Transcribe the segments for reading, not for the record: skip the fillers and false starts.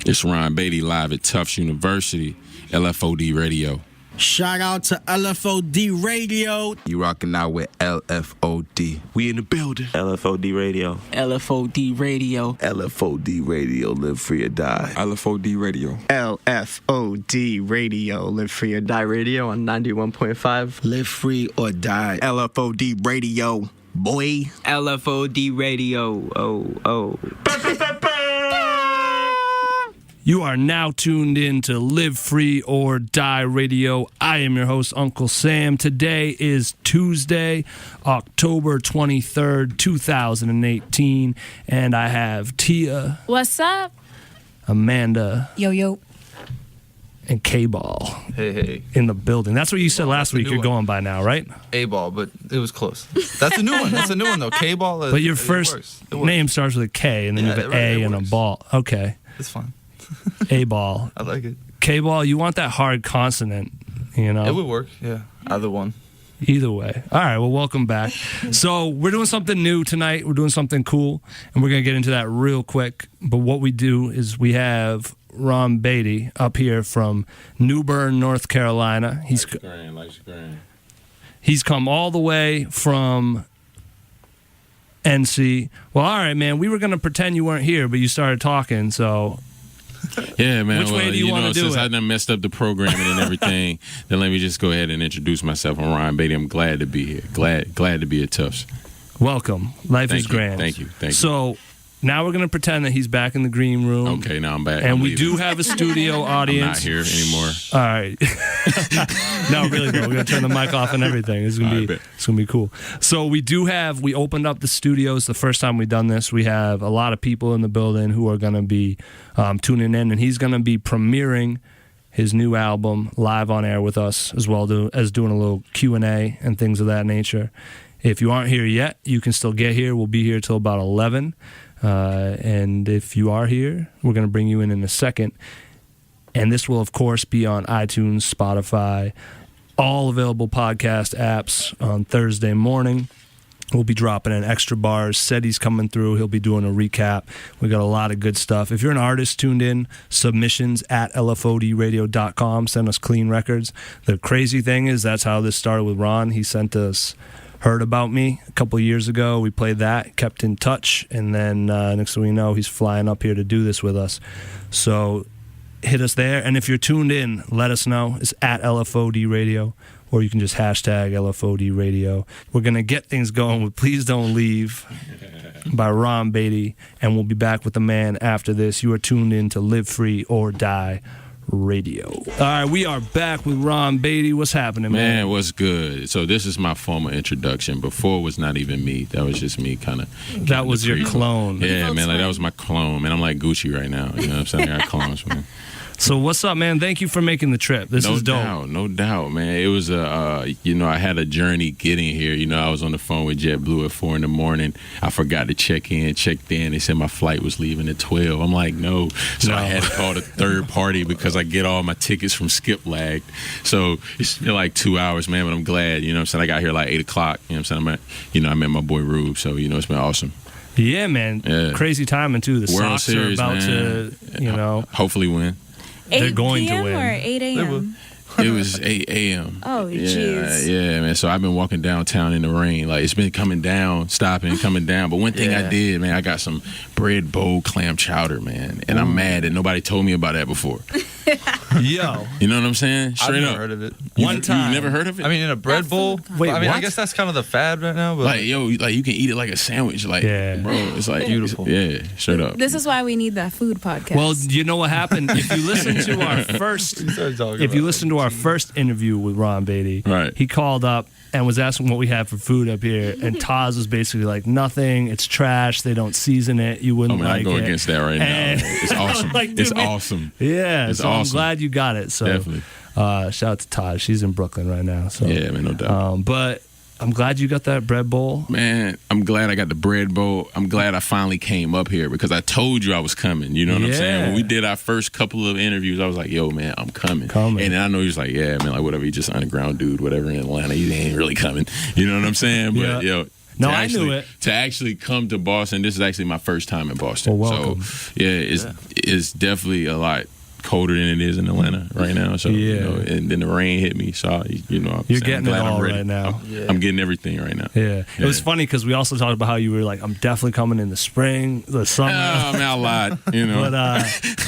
It's Ron Beatty live at Tufts University, LFOD Radio. Shout out to LFOD Radio. You rocking out with LFOD. We in the building. LFOD Radio. LFOD Radio. LFOD Radio, live free or die. LFOD Radio. LFOD Radio, live free or die radio on 91.5. Live free or die. LFOD Radio, boy. LFOD Radio. Oh. You are now tuned in to Live Free or Die Radio. I am your host, Uncle Sam. Today is Tuesday, October 23rd, 2018, and I have Teya. What's up? Amanda. Yo. And K-Ball. Hey. In the building. That's what you said last week. You're going by now, right? A-Ball, but it was close. That's a new one. Though. K-Ball. But your first name starts with a K, and then you have an A and a ball. Okay. It's fine. A-Ball. I like it. K-Ball, you want that hard consonant, you know? It would work, yeah. Either one. Either way. All right, well, welcome back. So we're doing something new tonight. We're doing something cool, and we're going to get into that real quick. But what we do is we have Ron Beatty up here from New Bern, North Carolina. He's come all the way from NC. Well, all right, man, we were going to pretend you weren't here, but you started talking, so... Yeah, man. Which way do you want to do since it? I done messed up the programming and everything, then let me just go ahead and introduce myself. I'm Ron Beatty. I'm glad to be here. Glad to be at Tufts. Welcome. Life is grand. Thank you. So now we're going to pretend that he's back in the green room. Okay, now I'm back. And we do have a studio audience. I'm not here anymore. All right. No, really, bro. We're going to turn the mic off and everything. It's going to be cool. So we opened up the studios the first time we've done this. We have a lot of people in the building who are going to be tuning in, and he's going to be premiering his new album live on air with us, as well as doing a little Q&A and things of that nature. If you aren't here yet, you can still get here. We'll be here till about 11. And if you are here, we're going to bring you in a second. And this will, of course, be on iTunes, Spotify, all available podcast apps on Thursday morning. We'll be dropping in extra bars. Seti's coming through. He'll be doing a recap. We got a lot of good stuff. If you're an artist tuned in, submissions at LFODradio.com. Send us clean records. The crazy thing is that's how this started with Ron. He sent us Heard About Me a couple years ago. We played that, kept in touch, and then next thing we know, he's flying up here to do this with us. So hit us there, and if you're tuned in, let us know. It's at LFOD Radio, or you can just hashtag LFOD Radio. We're going to get things going with Please Don't Leave by Ron Beatty, and we'll be back with the man after this. You are tuned in to Live Free or Die Radio. All right, we are back with Ron Beatty. What's happening, man? Man, what's good? So this is my formal introduction. Before it was not even me. That was just me kind of... That was your clone. Yeah, man, like that was my clone. Man, I'm like Gucci right now. You know what I'm saying? I got clones, man. So what's up, man? Thank you for making the trip. This is dope. No doubt, man. It was I had a journey getting here. You know, I was on the phone with JetBlue at 4 a.m. I forgot to checked in. They said my flight was leaving at 12. I'm like, no. So I had to call the third party because I get all my tickets from Skip Lagged. So it's still like 2 hours, man, but I'm glad. You know what I'm saying? I got here like 8 o'clock. You know what I'm saying? I met my boy Rube. So, it's been awesome. Yeah, man. Yeah. Crazy timing, too. The World Sox Series, are about man. to, hopefully win. They're going to win. Or 8 a.m.? It was 8 a.m. Oh, jeez. Yeah, man. So I've been walking downtown in the rain. Like, it's been coming down, stopping, coming down. But one thing I did, man, I got some bread bowl clam chowder, man. And I'm mad that nobody told me about that before. Yo. You know what I'm saying? Straight I've up. never heard of it. One time. You never heard of it? I mean, in a bread bowl? Wait, I mean, what? I guess that's kind of the fad right now. But like, you can eat it like a sandwich. Like, bro, it's like beautiful. Yeah, straight up. This is why we need that food podcast. Well, you know what happened? If you listen to our first interview with Ron Beatty, right, he called up and was asking what we had for food up here, and Taz was basically like, nothing, it's trash, they don't season it, you wouldn't like it. I go against that right now. It's awesome. It's awesome. Yeah, it's so awesome. I'm glad you got it. So definitely. Shout out to Taj. She's in Brooklyn right now. So yeah, man, no doubt. But I'm glad you got that bread bowl. Man, I'm glad I got the bread bowl. I'm glad I finally came up here because I told you I was coming. You know what I'm saying? When we did our first couple of interviews, I was like, yo, man, I'm coming. And then I know he was like, yeah, man, like whatever, he just underground dude, whatever in Atlanta. He ain't really coming. You know what I'm saying? But, yo. No, I knew it. To actually come to Boston, this is actually my first time in Boston. Well, welcome. So, it's definitely a lot colder than it is in Atlanta right now. So, and then the rain hit me. So, you're getting it all right now. I'm getting everything right now. Yeah. It was funny because we also talked about how you were like, I'm definitely coming in the spring, the summer. Oh, man, I lied, But,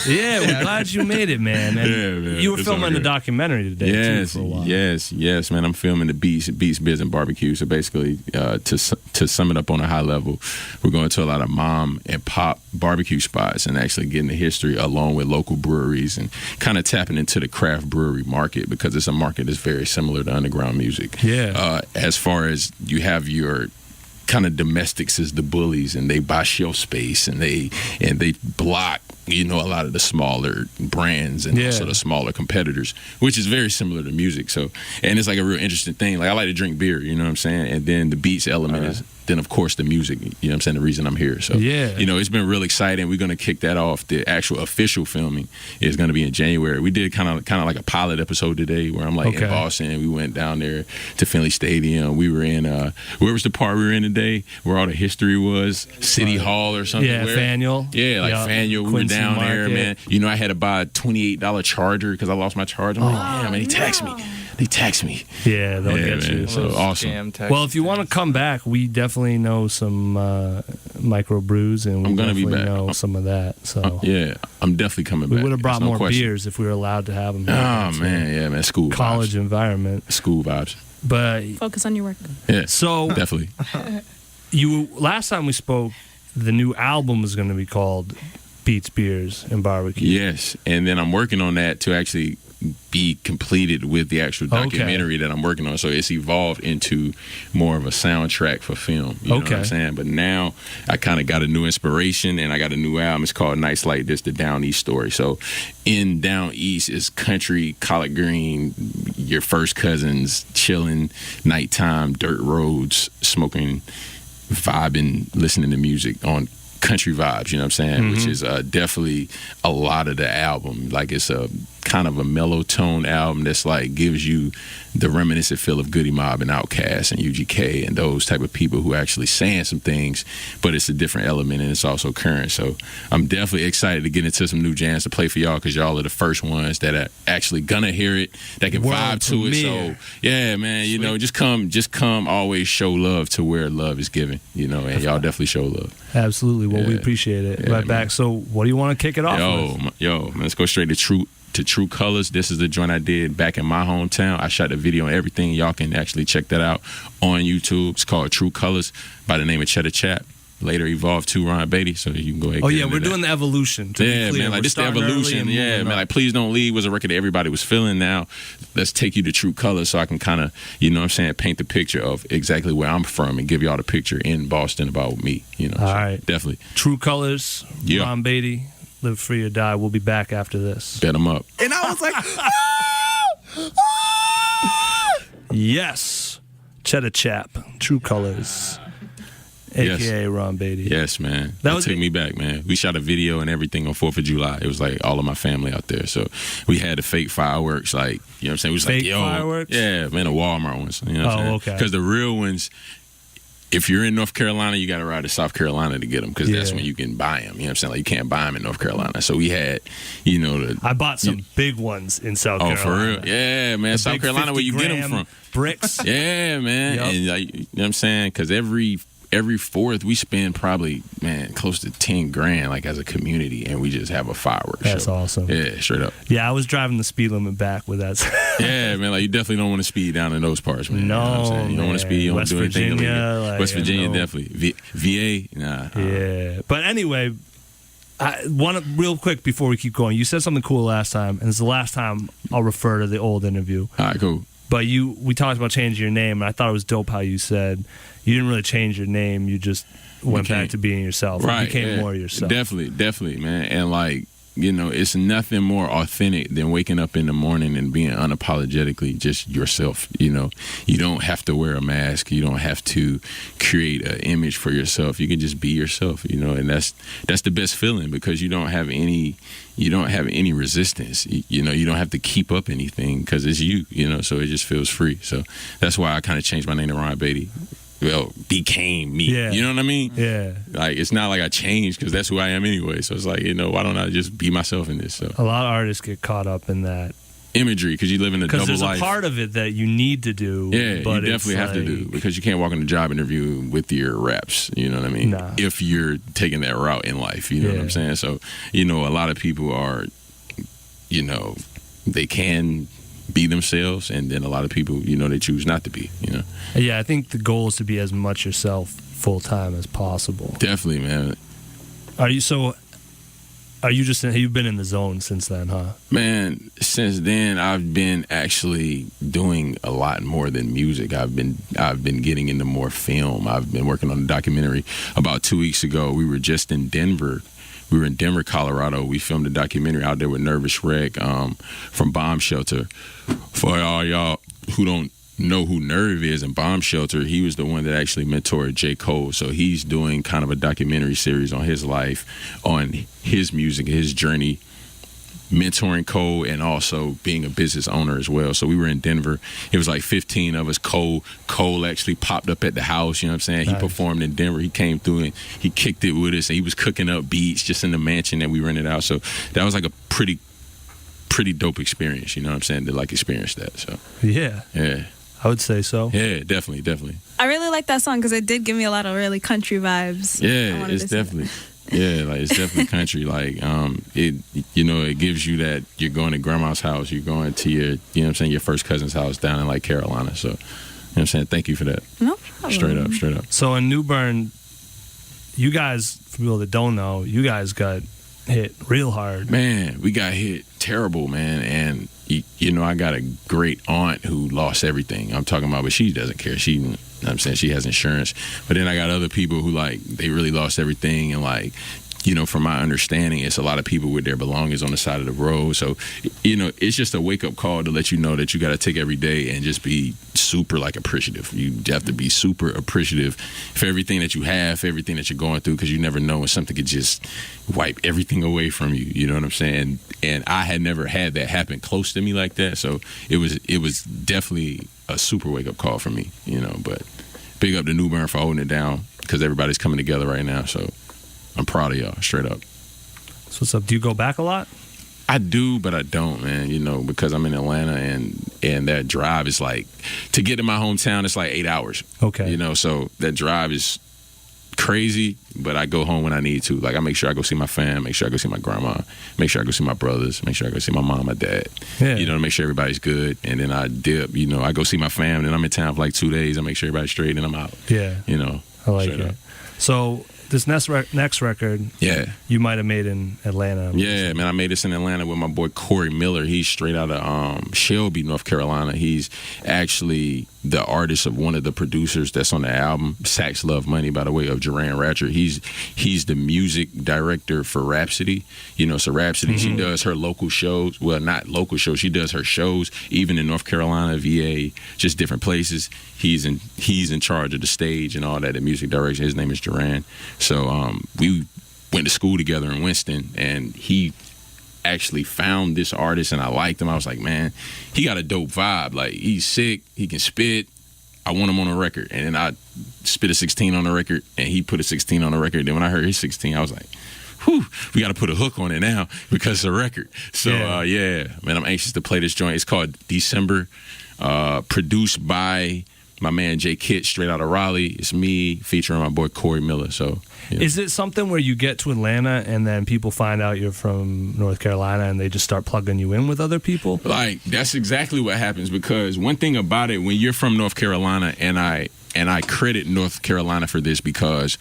we're glad you made it, man. And man. you were It's filming all the good. documentary today, too, for a while. Yes, man. I'm filming the Beats, Biz, and Barbecue. So basically, to sum it up on a high level, we're going to a lot of mom and pop barbecue spots and actually getting the history along with local breweries and kind of tapping into the craft brewery market because it's a market that's very similar to underground music. Yeah. As far as you have your kind of domestics as the bullies and they buy shelf space and they block a lot of the smaller brands and also the smaller competitors, which is very similar to music. So, and it's like a real interesting thing. Like I like to drink beer, you know what I'm saying? And then the beats element is then of course the music, you know what I'm saying, the reason I'm here. So it's been real exciting. We're gonna kick that off. The actual official filming is gonna be in January. We did kind of like a pilot episode today where I'm like in Boston. We went down there to Finley Stadium. We were in where was the part we were in today? Where all the history was? City Hall or something. Yeah, Faneuil. Yeah, like Faneuil. We were down there, man. I had to buy a $28 charger because I lost my charger. I'm like, damn, man, he taxed me. They tax me. Yeah, they'll get you. So awesome. Well, if you want to come back, we definitely know some micro brews, and we definitely know some of that. So I'm definitely coming back. We would have brought more beers if we were alled to have them. Man, school college vibes. environment, school vibes. But focus on your work. Yeah, so definitely. Last time we spoke, the new album is going to be called Beats, Beers, and Barbecue. Yes, and then I'm working on that to actually be completed with the actual documentary that I'm working on. So it's evolved into more of a soundtrack for film. You know what I'm saying? But now I kind of got a new inspiration and I got a new album. It's called Nights Like This, the Down East story. So in Down East is country, collard green, your first cousins, chilling, nighttime, dirt roads, smoking, vibing, listening to music on country vibes, you know what I'm saying? Which is definitely a lot of the album. Like it's a kind of a mellow tone album that's like gives you the reminiscent feel of Goody Mob and Outkast and UGK and those type of people who actually saying some things, but it's a different element and it's also current. So I'm definitely excited to get into some new jams to play for y'all because y'all are the first ones that are actually gonna hear it, that can vibe to it. So yeah, man, just come always show love to where love is given, and y'all definitely show love. Absolutely. Well, we appreciate it. Right back. So what do you want to kick it off with? Man, let's go straight to True Colors. This is the joint I did back in my hometown. I shot the video and everything. Y'all can actually check that out on YouTube. It's called True Colors by the name of Cheddar Chap. Later evolved to Ron Beatty, so you can go ahead. We're doing the evolution. Man, like this the evolution. Yeah, man, like Please Don't Leave was a record that everybody was feeling. Now let's take you to True Colors so I can kind of, paint the picture of exactly where I'm from and give y'all the picture in Boston about me. All right, definitely. True Colors. Ron Beatty, Live Free or Die. We'll be back after this. Bet 'em up. And I was like, yes, Cheddar Chap, True Colors. AKA Ron Beatty. Yes, man. That took me back, man. We shot a video and everything on 4th of July. It was like all of my family out there. So we had the fake fireworks, like, you know what I'm saying? We was fake like, yo. Fireworks? Yeah, man, the Walmart ones. You know what I'm saying? Okay. Because the real ones, if you're in North Carolina, you got to ride to South Carolina to get them because that's when you can buy them. You know what I'm saying? Like, you can't buy them in North Carolina. So we had, I bought some big ones in South Carolina. Oh, for real? Yeah, man. South Carolina, where you get them from. Bricks. Yeah, man. Yep. And, like, you know what I'm saying? Because every 4th we spend probably, man, close to 10 grand like as a community, and we just have a fireworks That's show. Awesome. Yeah, straight up. Yeah, I was driving the speed limit back with that. Yeah, man, like you definitely don't want to speed down in those parts, man. No, you know what I'm saying? You don't want to speed. You don't want to do anything illegal. Like, West Virginia, definitely. VA, nah. Yeah, but anyway, real quick before we keep going, you said something cool last time, and it's the last time I'll refer to the old interview. All right, cool. But we talked about changing your name, and I thought it was dope how you said you didn't really change your name. You just went back to being yourself. Right. You became more yourself. Definitely, man. And like, it's nothing more authentic than waking up in the morning and being unapologetically just yourself. You don't have to wear a mask. You don't have to create an image for yourself. You can just be yourself, and that's the best feeling because you don't have any resistance. You don't have to keep up anything because it's you, so it just feels free. So that's why I kind of changed my name to Ron Beatty. became me. Yeah. You know what I mean? Yeah. Like, it's not like I changed because that's who I am anyway. So it's like, why don't I just be myself in this? So A lot of artists get caught up in that. imagery, because you live in a double Because there's life. a part of it that you need to do. Yeah, but you definitely have to do, because you can't walk in a job interview with your raps, you know what I mean? Nah. If you're taking that route in life, you know what I'm saying? So, a lot of people are, they can be themselves, and then a lot of people, they choose not to be, Yeah, I think the goal is to be as much yourself full time as possible. Definitely, man. You've been in the zone since then, huh? Man, since then I've been actually doing a lot more than music. I've been getting into more film. I've been working on a documentary. About 2 weeks ago, we were just in Denver. We were in Denver, Colorado. We filmed a documentary out there with Nervous Wreck from Bomb Shelter. For all y'all who don't know who Nerve is in Bomb Shelter, he was the one that actually mentored J. Cole. So he's doing kind of a documentary series on his life, on his music, his journey, mentoring Cole, and also being a business owner as well. So we were in Denver. It was like 15 of us. Cole actually popped up at the house, you know what I'm saying? Nice. He performed in Denver. He came through and he kicked it with us, and he was cooking up beats just in the mansion that we rented out. So that was like a pretty dope experience, you know what I'm saying, to like experience that. So yeah. I would say so. Yeah, definitely. I really like that song because it did give me a lot of really country vibes. Yeah, it's definitely. Yeah, like it's definitely country. Like it gives you that you're going to grandma's house, you're going to your, your first cousin's house down in like Carolina. So, what I'm saying, thank you for that. No problem. Straight up. So in New Bern, you guys, for people that don't know, you guys got hit real hard. Man, we got hit terrible, man. And I got a great aunt who lost everything. I'm talking about, but she doesn't care. I'm saying she has insurance. But then I got other people who they really lost everything, and from my understanding, it's a lot of people with their belongings on the side of the road. So, it's just a wake-up call to let you know that you got to take every day and just be super, appreciative. You have to be super appreciative for everything that you have, for everything that you're going through, because you never know when something could just wipe everything away from you. You know what I'm saying? And I had never had that happen close to me like that. So it was definitely a super wake-up call for me, But big up to New Bern for holding it down, because everybody's coming together right now. So I'm proud of y'all, straight up. So what's up? Do you go back a lot? I do, but I don't, man, because I'm in Atlanta, and that drive is to get to my hometown, it's 8 hours. Okay. So that drive is crazy, but I go home when I need to. I make sure I go see my fam, make sure I go see my grandma, make sure I go see my brothers, make sure I go see my mom, my dad, to make sure everybody's good. And then I dip, I go see my fam, and then I'm in town for 2 days. I make sure everybody's straight, and I'm out. Yeah. I like it. Up. So this next record, you might have made in Atlanta. Yeah, man, I made this in Atlanta with my boy Corey Miller. He's straight out of Shelby, North Carolina. He's actually the artist of one of the producers that's on the album, Sax Love Money, by the way, of Duran Ratchet. He's the music director for Rhapsody. So Rhapsody, she does her local shows. Well, not local shows. She does her shows even in North Carolina, VA, just different places. He's in charge of the stage and all that, the music direction. His name is Duran. So we went to school together in Winston, and he actually found this artist, and I liked him. I was like, man, he got a dope vibe. He's sick, he can spit. I want him on a record. And then I spit a 16 on the record, and he put a 16 on the record. Then when I heard his 16, I was like, whew, we got to put a hook on it now because it's a record. So man, I'm anxious to play this joint. It's called December, produced by my man Jay Kitt, straight out of Raleigh. It's me featuring my boy Corey Miller. So is it something where you get to Atlanta and then people find out you're from North Carolina and they just start plugging you in with other people? That's exactly what happens, because one thing about it, when you're from North Carolina, and I credit North Carolina for this, because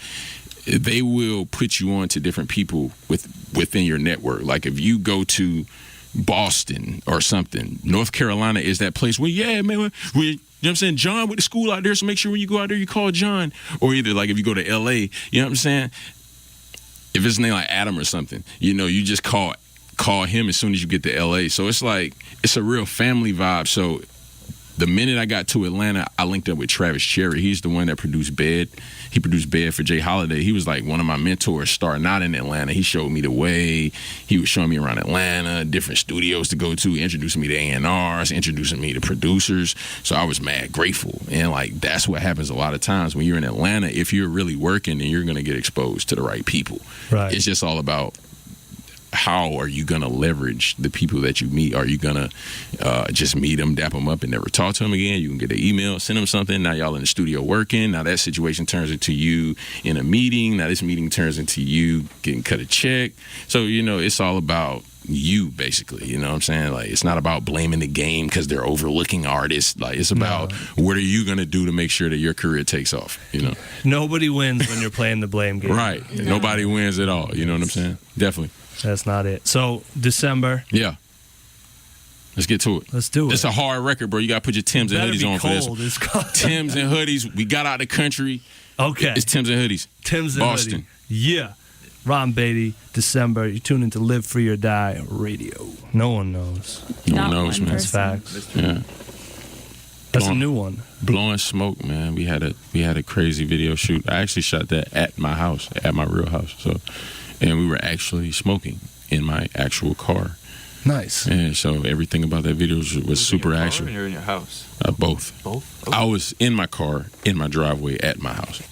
they will put you on to different people within your network. If you go to Boston or something, North Carolina is that place where, man, you know what I'm saying? John went to school out there, so make sure when you go out there, you call John. Or either if you go to L.A., you know what I'm saying? If it's a name like Adam or something, you just call him as soon as you get to L.A. So it's it's a real family vibe. So the minute I got to Atlanta, I linked up with Travis Cherry. He's the one that produced Bed. He produced Bed for Jay Holiday. He was like one of my mentors starting out in Atlanta. He showed me the way. He was showing me around Atlanta, different studios to go to, introducing me to A&Rs, introducing me to producers. So I was mad grateful. And like that's what happens a lot of times when you're in Atlanta. If you're really working, then you're going to get exposed to the right people. Right. It's just all about how are you going to leverage the people that you meet? Are you going to just meet them, dap them up, and never talk to them again? You can get an email, send them something. Now y'all in the studio working. Now that situation turns into you in a meeting. Now this meeting turns into you getting cut a check. So, you know, it's all about you, basically. You know what I'm saying? Like, it's not about blaming the game because they're overlooking artists. Like, it's about what are you going to do to make sure that your career takes off, you know? Nobody wins when you're playing the blame game. Right. No. Nobody wins at all. You know what I'm saying? Definitely. That's not it. So, December. Yeah. Let's get to it. Let's do it. It's a hard record, bro. You got to put your Timbs and hoodies on cold. for this. Timbs and hoodies. We got out the country. Okay. It's Timbs and hoodies. Timbs and Boston. hoodie. Yeah. Ron Beatty, December. You tune into Live Free or Die Radio. No one knows. No one knows, man. That's facts. Yeah. That's a new one. Blowing Smoke, man. We had a crazy video shoot. I actually shot that at my house, at my real house. So, and we were actually smoking in my actual car. Nice. And so everything about that video was super actual. You're in your house. Both. Both. Okay. I was in my car in my driveway at my house.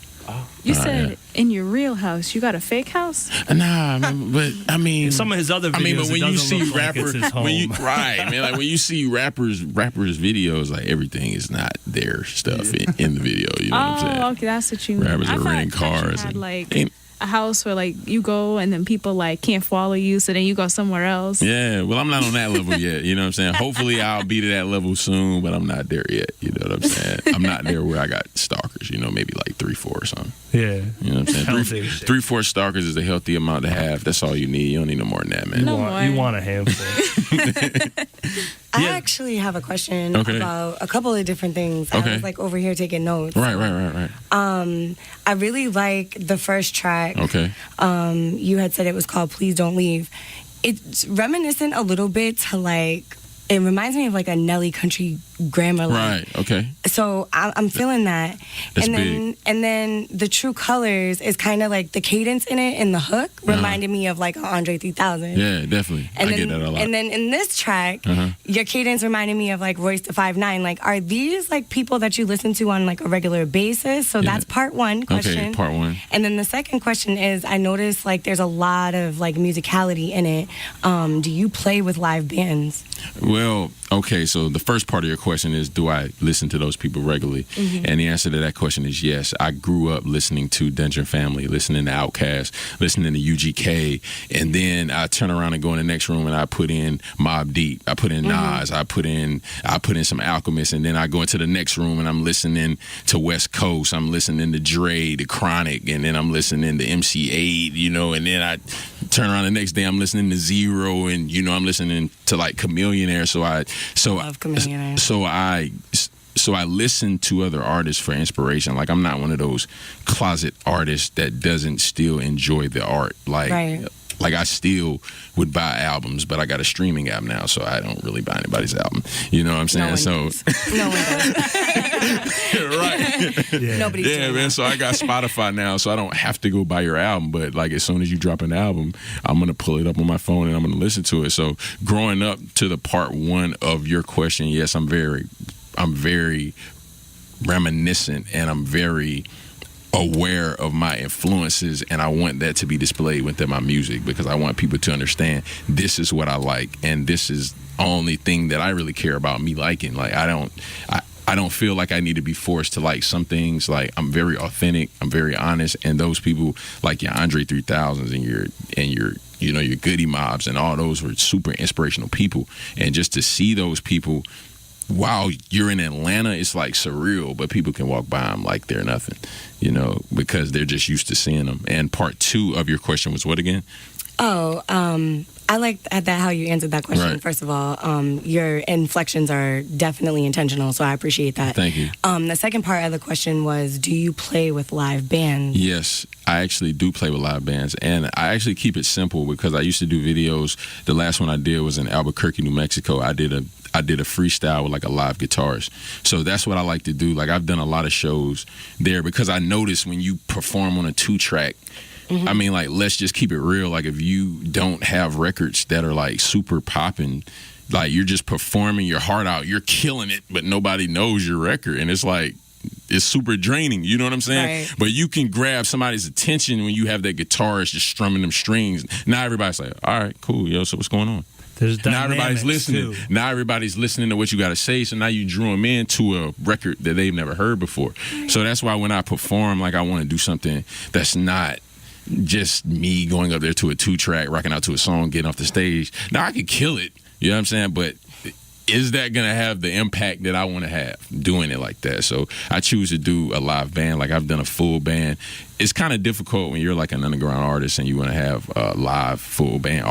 You said in your real house. You got a fake house? Nah, but I mean, some of his other videos. but when you see rappers, right, man, like when you see rappers videos, like everything is not their stuff in the video. You know what I'm saying? Okay, that's what you mean. Rappers I are thought renting cars. you had and, like a house where like you go and then people like can't follow you, so then you go somewhere else. Yeah, well, I'm not on that level yet. You know what I'm saying? Hopefully, I'll be to that level soon, but I'm not there yet. You know what I'm saying? I'm not there where I got stalkers. You know, maybe like 3-4 or something. Yeah. You know what I'm saying? 3-4 stalkers is a healthy amount to have. That's all you need. You don't need no more than that, man. You want a handful. I actually have a question about a couple of different things. I was like over here taking notes. Right. I really like the first track. Okay. You had said it was called Please Don't Leave. It's reminiscent a little bit to like, it reminds me of like a Nelly Country Grammar. Right, okay. So I'm feeling that. That's big. And then the True Colors is kind of like the cadence in it and the hook reminded me of like Andre 3000. Yeah, definitely. I get that a lot. And then in this track, your cadence reminded me of like Royce the 5'9". Like, are these like people that you listen to on like a regular basis? So that's part one question. Okay, part one. And then the second question is, I noticed like there's a lot of like musicality in it. Do you play with live bands? Well, okay, so the first part of your question is, do I listen to those people regularly? And the answer to that question is yes. I grew up listening to Dungeon Family, listening to Outkast, listening to UGK, and then I turn around and go in the next room and I put in Mobb Deep, I put in Nas, I put in some Alchemist, and then I go into the next room and I'm listening to West Coast, I'm listening to Dre, the Chronic, and then I'm listening to MC8, you know, and then I turn around the next day I'm listening to Zero, and you know I'm listening to like Chameleonaire. So I listen to other artists for inspiration. Like, I'm not one of those closet artists that doesn't still enjoy the art. Like, like I still would buy albums, but I got a streaming app now, so I don't really buy anybody's album. You know what I'm saying? No one does. Right. Nobody's doing man. that. So I got Spotify now, so I don't have to go buy your album. But like, as soon as you drop an album, I'm gonna pull it up on my phone and I'm gonna listen to it. So growing up to the part one of your question, yes, I'm very reminiscent and I'm very aware of my influences, and I want that to be displayed within my music because I want people to understand this is what I like and this is the only thing that I really care about me liking. Like, I don't feel like I need to be forced to like some things. Like, I'm very authentic, I'm very honest, and those people like your Andre 3000s and your you know, your Goody Mobs and all those were super inspirational people, and just to see those people while you're in Atlanta, it's like surreal, but people can walk by them like they're nothing, you know, because they're just used to seeing them. And part two of your question was what again? I I like that how you answered that question. Right. First of all, your inflections are definitely intentional, so I appreciate that. Thank you. The second part of the question was, do you play with live bands? Yes, I actually do play with live bands, and I actually keep it simple because I used to do videos. The last one I did was in Albuquerque, New Mexico. I did a freestyle with like a live guitarist. So that's what I like to do. Like I've done a lot of shows there because I noticed when you perform on a 2-track, I mean, like, let's just keep it real. Like, if you don't have records that are, like, super popping, like, you're just performing your heart out. You're killing it, but nobody knows your record. And it's, like, it's super draining. You know what I'm saying? Right. But you can grab somebody's attention when you have that guitarist just strumming them strings. Now everybody's like, all right, cool, yo, so what's going on? Now everybody's listening. Too. Now everybody's listening to what you got to say. So now you drew them into a record that they've never heard before. So that's why when I perform, like, I want to do something that's not just me going up there to a 2-track, rocking out to a song, getting off the stage. Now I could kill it, you know what I'm saying? But is that gonna have the impact that I want to have doing it like that? So I choose to do a live band. Like I've done a full band. It's kind of difficult when you're like an underground artist and you want to have a live full band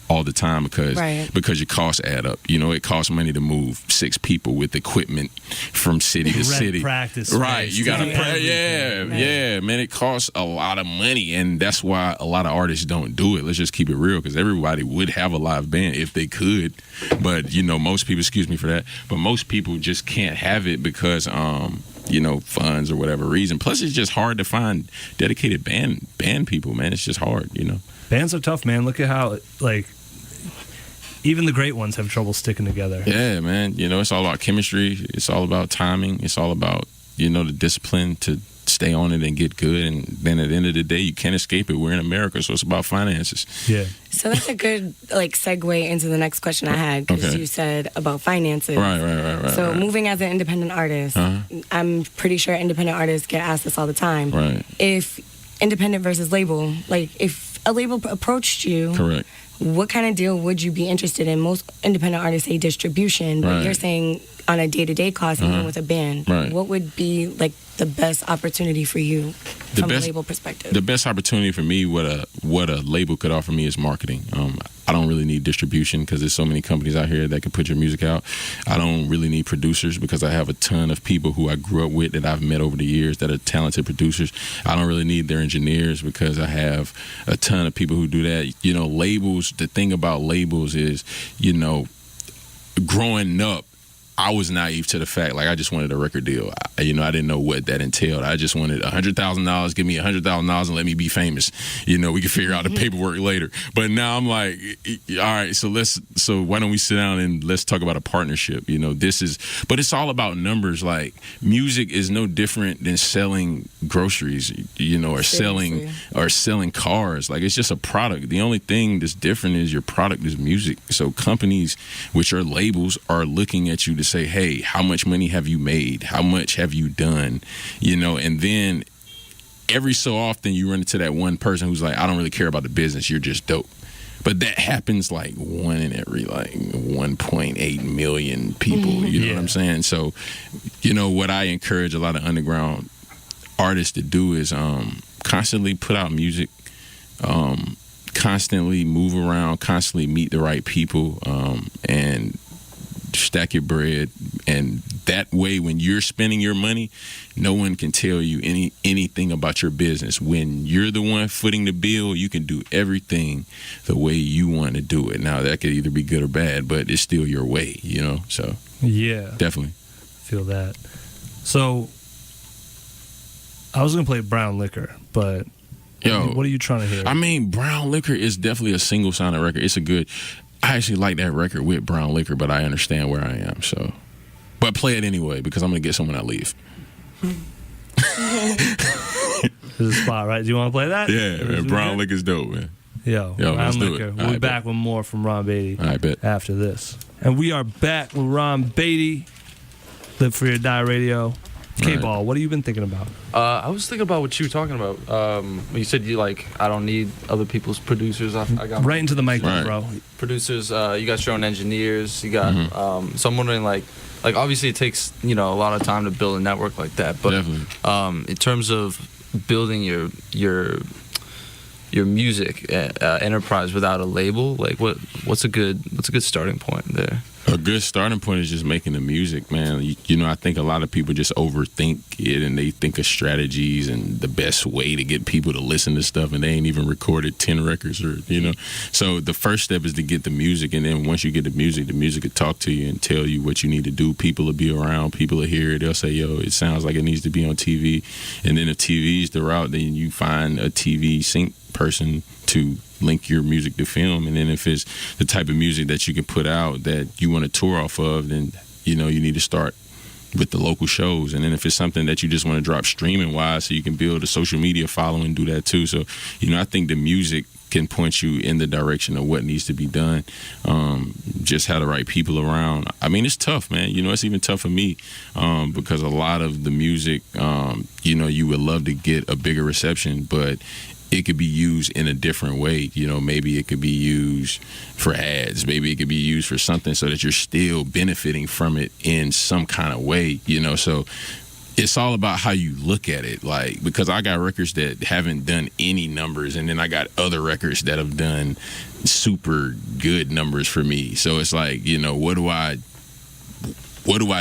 all the time because your costs add up. You know, it costs money to move 6 people with equipment from city to city. Practice, right? You got to everything. yeah, man. It costs a lot of money, and that's why a lot of artists don't do it. Let's just keep it real, because everybody would have a live band if they could, but you know, most people, excuse me for that, but most people just can't have it because you know, funds or whatever reason. Plus, it's just hard to find dedicated band people, man. It's just hard, you know. Bands are tough, man. Look at how, like, even the great ones have trouble sticking together. Yeah, man. You know, it's all about chemistry. It's all about timing. It's all about, you know, the discipline to stay on it and get good. And then at the end of the day, you can't escape it. We're in America, so it's about finances. Yeah. So that's a good segue into the next question I had, because you said about finances. Right. So moving as an independent artist, I'm pretty sure independent artists get asked this all the time. Right. If independent versus label, like if a label approached you, Correct. what kind of deal would you be interested in? Most independent artists say distribution, but Right. you're saying on a day-to-day cost, even with a band. Right. What would be like the best opportunity for you from a label perspective? The best opportunity for me, what a label could offer me, is marketing. I don't really need distribution because there's so many companies out here that can put your music out. I don't really need producers because I have a ton of people who I grew up with that I've met over the years that are talented producers. I don't really need their engineers because I have a ton of people who do that. You know, labels, the thing about labels is, you know, growing up, I was naive to the fact, like, I just wanted a record deal. I didn't know what that entailed. I just wanted $100,000, give me $100,000 and let me be famous. You know, we can figure out the paperwork later. But now I'm like, all right, so why don't we sit down and let's talk about a partnership? You know, but it's all about numbers. Like, music is no different than selling groceries, you know, or selling cars. Like, it's just a product. The only thing that's different is your product is music. So companies, which are labels, are looking at you to say, hey, how much money have you made? How much have you done? You know, and then every so often you run into that one person who's like, I don't really care about the business, you're just dope. But that happens like one in every like 1.8 million people, you know what I'm saying? So, you know, what I encourage a lot of underground artists to do is constantly put out music, constantly move around, constantly meet the right people, and stack your bread. And that way, when you're spending your money, no one can tell you anything about your business. When you're the one footing the bill, you can do everything the way you want to do it. Now, that could either be good or bad, but it's still your way, you know? So, yeah. Definitely. Feel that. So, I was going to play Brown Liquor, but what are you trying to hear? I mean, Brown Liquor is definitely a single-sounded record. It's a good... I actually like that record with Brown Liquor, but I understand where I am, so... But play it anyway, because I'm going to get someone I leave. There's a spot, right? Do you want to play that? Yeah, man, Brown Liquor's dope, man. Yo, let's Brown do Liquor. it. We'll be back with more from Ron Beatty after this. And we are back with Ron Beatty, Live Free or Die Radio. K-Ball, what have you been thinking about? I was thinking about what you were talking about. You said I don't need other people's producers. I got right into the mic, bro. Producers. You got your own engineers. You got. So I'm wondering, like obviously it takes a lot of time to build a network like that. But in terms of building your your music enterprise without a label? Like, what's a good starting point there? A good starting point is just making the music, man. You know, I think a lot of people just overthink it, and they think of strategies and the best way to get people to listen to stuff, and they ain't even recorded 10 records, or, you know. So the first step is to get the music, and then once you get the music will talk to you and tell you what you need to do. People will be around, people will hear it, they'll say, yo, it sounds like it needs to be on TV. And then if TV is the route, then you find a TV sync person to link your music to film. And then if it's the type of music that you can put out that you want to tour off of, then, you know, you need to start with the local shows. And then if it's something that you just want to drop streaming wise, so you can build a social media following, do that too. So, you know, I think the music can point you in the direction of what needs to be done. Just have the right people around. I mean, it's tough, man. You know, it's even tough for me because a lot of the music, you know, you would love to get a bigger reception, but it could be used in a different way. You know, maybe it could be used for ads. Maybe it could be used for something so that you're still benefiting from it in some kind of way, you know. So it's all about how you look at it. Like, because I got records that haven't done any numbers, and then I got other records that have done super good numbers for me. So it's like, you know, what do I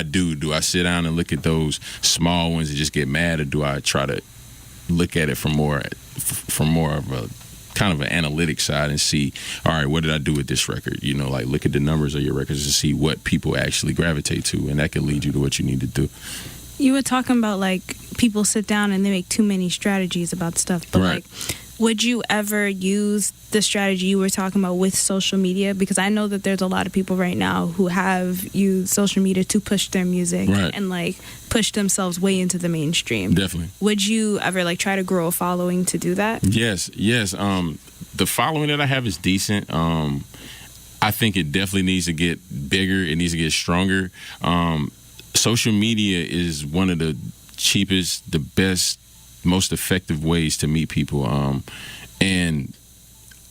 do? Do I sit down and look at those small ones and just get mad, or do I try to look at it from more of a kind of an analytic side and see, all right, what did I do with this record? You know, like, look at the numbers of your records to see what people actually gravitate to, and that can lead you to what you need to do. You were talking about, like, people sit down and they make too many strategies about stuff, but right. Like, would you ever use the strategy you were talking about with social media? Because I know that there's a lot of people right now who have used social media to push their music right. and, like, push themselves way into the mainstream. Definitely. Would you ever, like, try to grow a following to do that? Yes. The following that I have is decent. I think it definitely needs to get bigger. It needs to get stronger. Social media is one of the cheapest, the best, most effective ways to meet people, and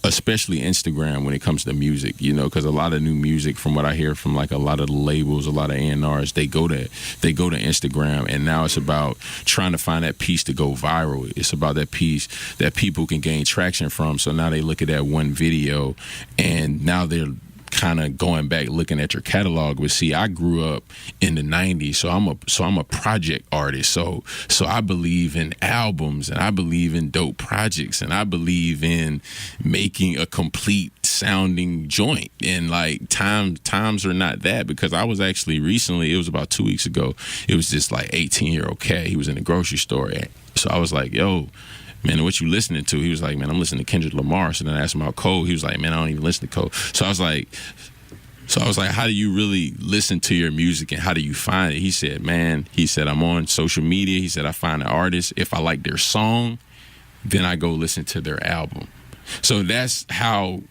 especially Instagram when it comes to music, you know, because a lot of new music, from what I hear from like a lot of the labels, a lot of A&Rs, they go to Instagram, and now it's about trying to find that piece to go viral. It's about that piece that people can gain traction from. So now they look at that one video, and now they're kind of going back looking at your catalog. But see, I grew up in the 90s, so I'm a project artist, so I believe in albums, and I believe in dope projects, and I believe in making a complete sounding joint. And like times are not that, because I was actually recently, it was about 2 weeks ago, it was this like 18-year-old cat. He was in the grocery store, so I was like, yo, man, what you listening to? He was like, man, I'm listening to Kendrick Lamar. So then I asked him about Cole. He was like, man, I don't even listen to Cole. So I was like, how do you really listen to your music, and how do you find it? He said, I'm on social media. He said, I find an artist. If I like their song, then I go listen to their album. So that's how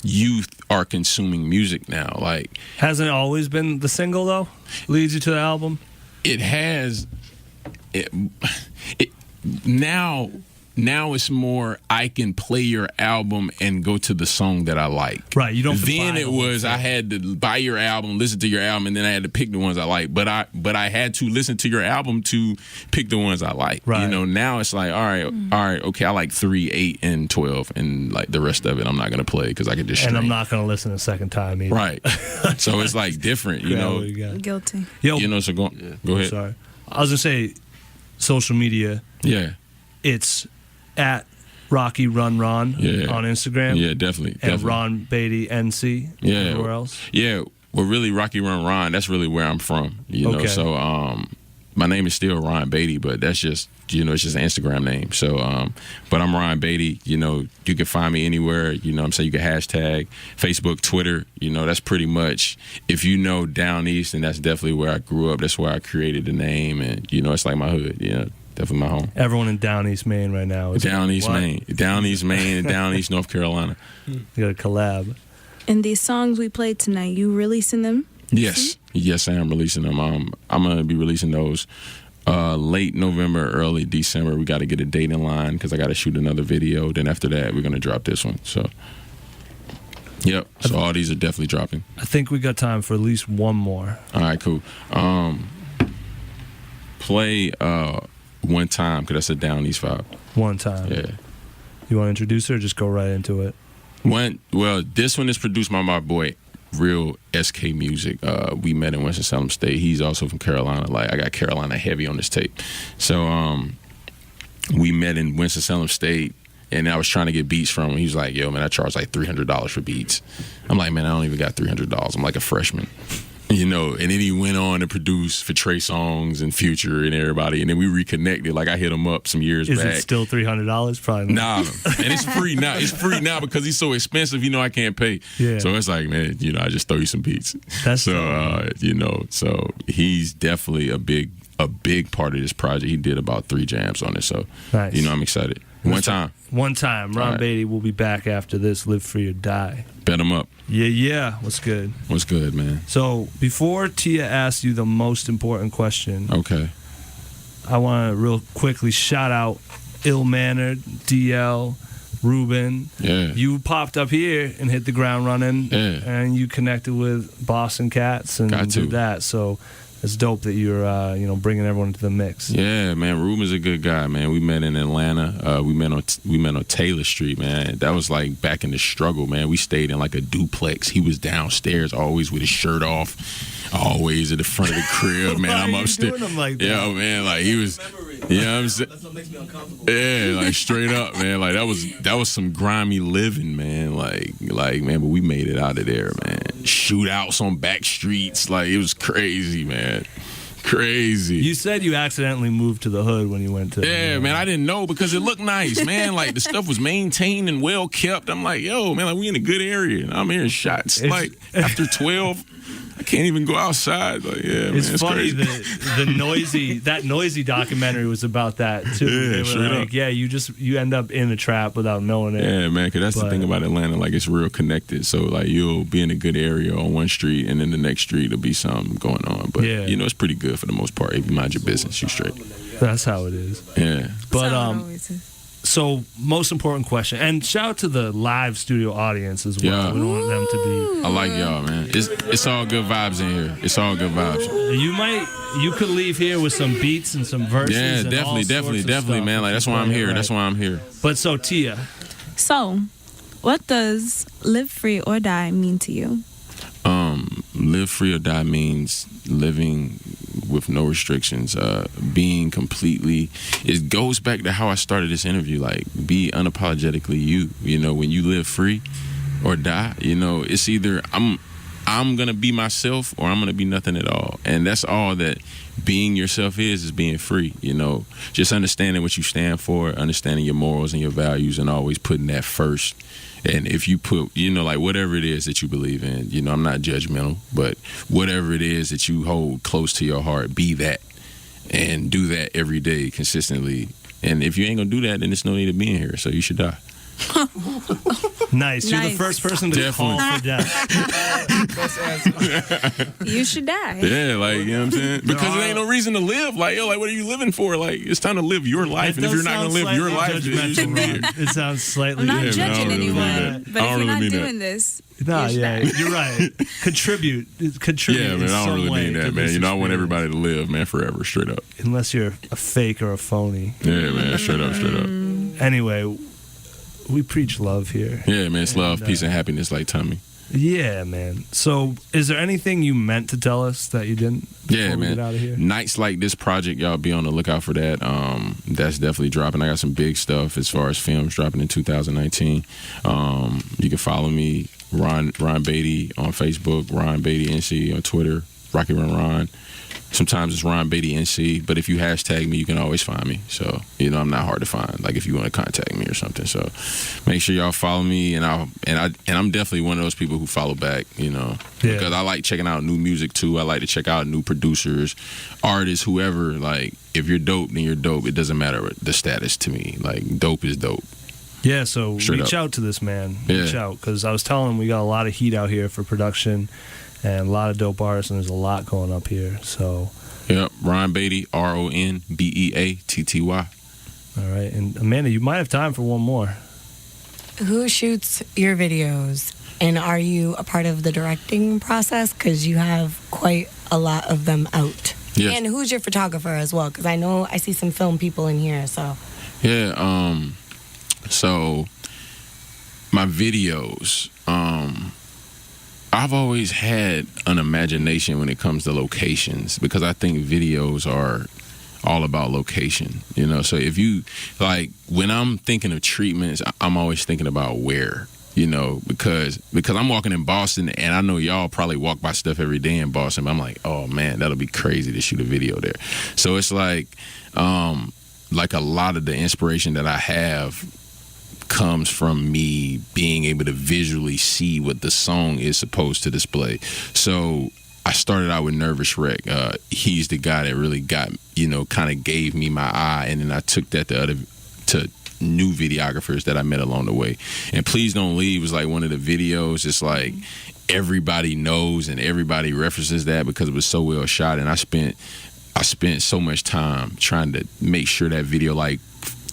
youth are consuming music now. Like, hasn't it always been the single, though, leads you to the album? It has. Now it's more, I can play your album and go to the song that I like. Right. You don't. Then it was, I had to buy your album, listen to your album, and then I had to pick the ones I like. But I had to listen to your album to pick the ones I like. Right. You know, now it's like, all right, okay, I like 3, 8, and 12, and like the rest of it, I'm not gonna play because I can just. And I'm not gonna listen a second time either. Right. So it's like different, you know. Guilty. Yo, you know. So go ahead. Sorry, I was gonna say, social media. Yeah. It's at Rocky Run Ron on Instagram. Yeah, definitely. And Ron Beatty NC. Yeah. Everywhere else. Yeah. Well, really, Rocky Run Ron, that's really where I'm from. You know, so my name is still Ron Beatty, but that's just, you know, it's just an Instagram name. So, but I'm Ron Beatty. You know, you can find me anywhere. You know what I'm saying? You can hashtag Facebook, Twitter. You know, that's pretty much, if you know Down East, and that's definitely where I grew up. That's where I created the name. And, you know, it's like my hood, you know. Definitely my home. Everyone in Down East, Maine right now is Down East, Maine, and Down East, North Carolina. You got a collab. And these songs we played tonight, you releasing them? Yes, I am releasing them. I'm gonna be releasing those late November, early December. We got to get a date in line because I got to shoot another video. Then after that, we're gonna drop this one. So, yep. So all these are definitely dropping. I think we got time for at least one more. All right, cool. Play. One time, because that's a Down East vibe. One time. Yeah. You want to introduce her or just go right into it? This one is produced by my boy, Real SK Music. We met in Winston-Salem State. He's also from Carolina. Like, I got Carolina heavy on this tape. So we met in Winston-Salem State, and I was trying to get beats from him. He was like, yo, man, I charge like $300 for beats. I'm like, man, I don't even got $300. I'm like a freshman. You know, and then he went on to produce for Trey Songz and Future and everybody, and then we reconnected. Like, I hit him up some years back. Is it still $300? Probably not. Nah, and it's free now. It's free now because he's so expensive. You know, I can't pay. Yeah. So it's like, man, you know, I just throw you some beats. That's so you know, so he's definitely a big part of this project. He did about 3 jams on it. So nice. You know, I'm excited. One time. Ron right. Beatty will be back after this. Live Free or Die. Bet him up. Yeah. What's good? What's good, man? So before Teya asks you the most important question, okay, I want to real quickly shout out Ill Mannered, DL, Ruben. Yeah. You popped up here and hit the ground running, yeah, and you connected with Boston Cats and did that. So it's dope that you're bringing everyone into the mix. Yeah, man. Ruben's a good guy, man. We met in Atlanta. We met on Taylor Street, man. That was like back in the struggle, man. We stayed in like a duplex. He was downstairs, always with his shirt off, always at the front of the crib, man. I'm upstairs. Doing him like that? Yeah, man. Like he was. You know what I'm saying? That's what makes me uncomfortable. Yeah, like straight up, man. Like that was some grimy living, man. Like man, but we made it out of there, man. Shootouts on back streets, like it was crazy, man. Crazy. You said you accidentally moved to the hood when you went to. Yeah, man. I didn't know because it looked nice, man. Like the stuff was maintained and well kept. I'm like, yo, man, like we in a good area. And I'm hearing shots like after 12. I can't even go outside. Like, yeah, it's man, it's funny crazy. that noisy documentary was about that too. Yeah, they were straight like, up. yeah, you end up in a trap without knowing it. Yeah, man, because that's the thing about Atlanta. Like, it's real connected. So, like, you'll be in a good area on one street, and then the next street will be something going on. But, yeah, you know, it's pretty good for the most part. If you mind your business, you straight. That's how it is. Yeah. But so most important question, and shout out to the live studio audience as well. Yeah. We don't want them to be. I like y'all, man. It's all good vibes in here. It's all good vibes. You could leave here with some beats and some verses. Yeah, and definitely, man. Like that's why I'm here. Right. That's why I'm here. But so Teya. So, what does live free or die mean to you? Live free or die means living with no restrictions, being completely. It goes back to how I started this interview. Like, be unapologetically you. You know, when you live free or die, you know, it's either I'm gonna be myself or I'm gonna be nothing at all. And that's all that being yourself is being free. You know, just understanding what you stand for, understanding your morals and your values, and always putting that first. And if you put, you know, like whatever it is that you believe in, you know, I'm not judgmental, but whatever it is that you hold close to your heart, be that and do that every day consistently. And if you ain't gonna do that, then there's no need to be in here. So you should die. Nice. You're the first person to call for death. You should die. Yeah, like, you know what I'm saying? Because there ain't no reason to live. Like, yo, like, what are you living for? Like, it's time to live your life. And if you're not gonna live your life, then you shouldn't be here. It sounds slightly. I'm not Yeah, man, I judging don't really mean anyone, that. but I if don't you're not really mean doing that. this, No, you should yeah, die. you're right. Contribute. Yeah, man, I don't really mean that, man. You know, I want everybody to live, man, forever, straight up. Unless you're a fake or a phony. Yeah, man, straight up, straight up. Anyway, we preach love here. Yeah, man, it's love, peace, and happiness, like Tommy. Yeah, man. So, is there anything you meant to tell us that you didn't? Yeah, we man. Get out of here? Nights like this project, y'all be on the lookout for that. That's definitely dropping. I got some big stuff as far as films dropping in 2019. You can follow me, Ron Beatty on Facebook, Ron Beatty NC on Twitter, Rocky Run Ron. Sometimes it's Ron Beatty NC, but if you hashtag me, you can always find me. So, you know, I'm not hard to find. Like if you want to contact me or something. So, make sure y'all follow me, and I'm definitely one of those people who follow back. You know, because I like checking out new music too. I like to check out new producers, artists, whoever. Like if you're dope, then you're dope. It doesn't matter the status to me. Like dope is dope. Yeah, so Straight reach up. out to this man. Yeah. Reach out, because I was telling him we got a lot of heat out here for production and a lot of dope artists, and there's a lot going up here. So, yep, Ron Beatty, RONBEATTY. All right, and Amanda, you might have time for one more. Who shoots your videos, and are you a part of the directing process? Because you have quite a lot of them out. Yes. And who's your photographer as well? Because I know I see some film people in here. So Yeah, So my videos, I've always had an imagination when it comes to locations, because I think videos are all about location, you know. So if you, like, when I'm thinking of treatments, I'm always thinking about where, you know, because I'm walking in Boston, and I know y'all probably walk by stuff every day in Boston, but I'm like, oh man, that'll be crazy to shoot a video there. So it's like a lot of the inspiration that I have comes from me being able to visually see what the song is supposed to display. So I started out with Nervous Wreck. He's the guy that really got, you know, kind of gave me my eye, and then I took that to new videographers that I met along the way. And Please Don't Leave was like one of the videos. It's like everybody knows and everybody references that because it was so well shot. And I spent so much time trying to make sure that video, like,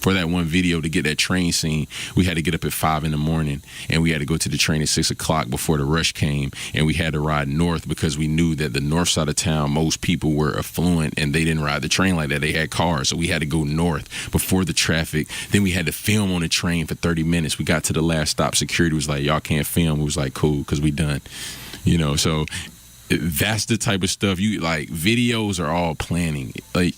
for that one video, to get that train scene, we had to get up at 5 a.m, and we had to go to the train at 6 o'clock before the rush came, and we had to ride north because we knew that the north side of town, most people were affluent and they didn't ride the train like that. They had cars, so we had to go north before the traffic. Then we had to film on the train for 30 minutes. We got to the last stop. Security was like, y'all can't film. It was like, cool, because we done, you know. So that's the type of stuff you like. Videos are all planning, like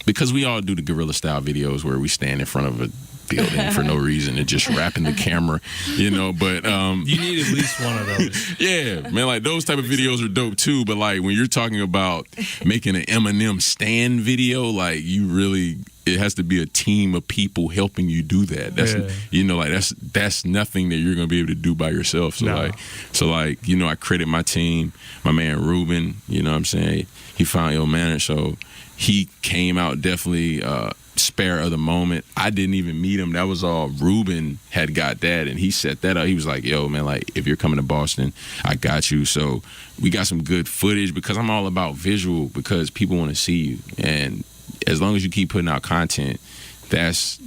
because we all do the guerrilla style videos where we stand in front of a building for no reason and just rapping the camera, you know. But you need at least one of those. Yeah, man, like those type of videos are dope too. But like when you're talking about making an Eminem stand video, like it has to be a team of people helping you do that. That's you know, like that's nothing that you're gonna be able to do by yourself. So like you know, I credit my team, my man Ruben. You know what I'm saying? He found Ill Manner, so he came out definitely spare of the moment. I didn't even meet him. That was all Ruben had got that, and he set that up. He was like, yo, man, like, if you're coming to Boston, I got you. So we got some good footage because I'm all about visual, because people want to see you. And as long as you keep putting out content, that's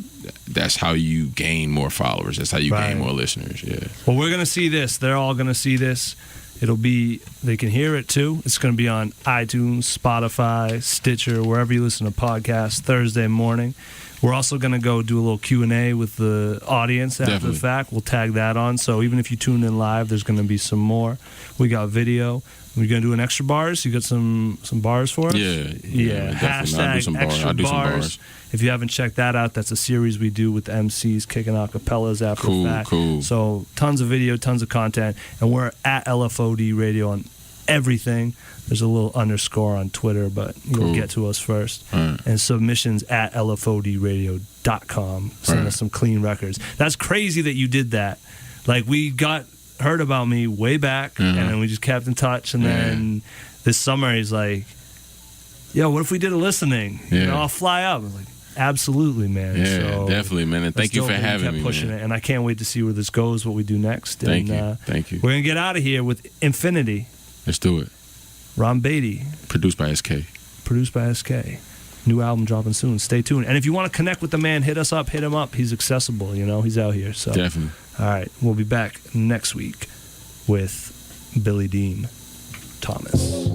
how you gain more followers. That's how you gain more listeners. Yeah. Well, we're going to see this. They're all going to see this. They can hear it too. It's going to be on iTunes, Spotify, Stitcher, wherever you listen to podcasts, Thursday morning. We're also going to go do a little Q&A with the audience after the fact. We'll tag that on. So even if you tune in live, there's going to be some more. We got video. We're going to do an extra bars. You got some bars for us? Yeah. Hashtag extra bars. If you haven't checked that out, that's a series we do with the MCs kicking acapellas after the fact. Cool. So tons of video, tons of content. And we're at LFOD Radio on everything. There's a little underscore on Twitter, but you'll get to us first. And submissions at LFODradio.com. Send us some clean records. That's crazy that you did that. Like, we heard about me way back, and then we just kept in touch. And then this summer, he's like, yo, what if we did a listening? You know, I'll fly up. I was like, absolutely, man. Yeah, so definitely, man. And thank you for having me, pushing man. it, and I can't wait to see where this goes, what we do next. Thank you. We're going to get out of here with Infinity. Let's do it. Ron Beatty. Produced by SK. New album dropping soon. Stay tuned. And if you want to connect with the man, hit us up, hit him up. He's accessible, you know. He's out here. So definitely. All right. We'll be back next week with Billy Dean Thomas.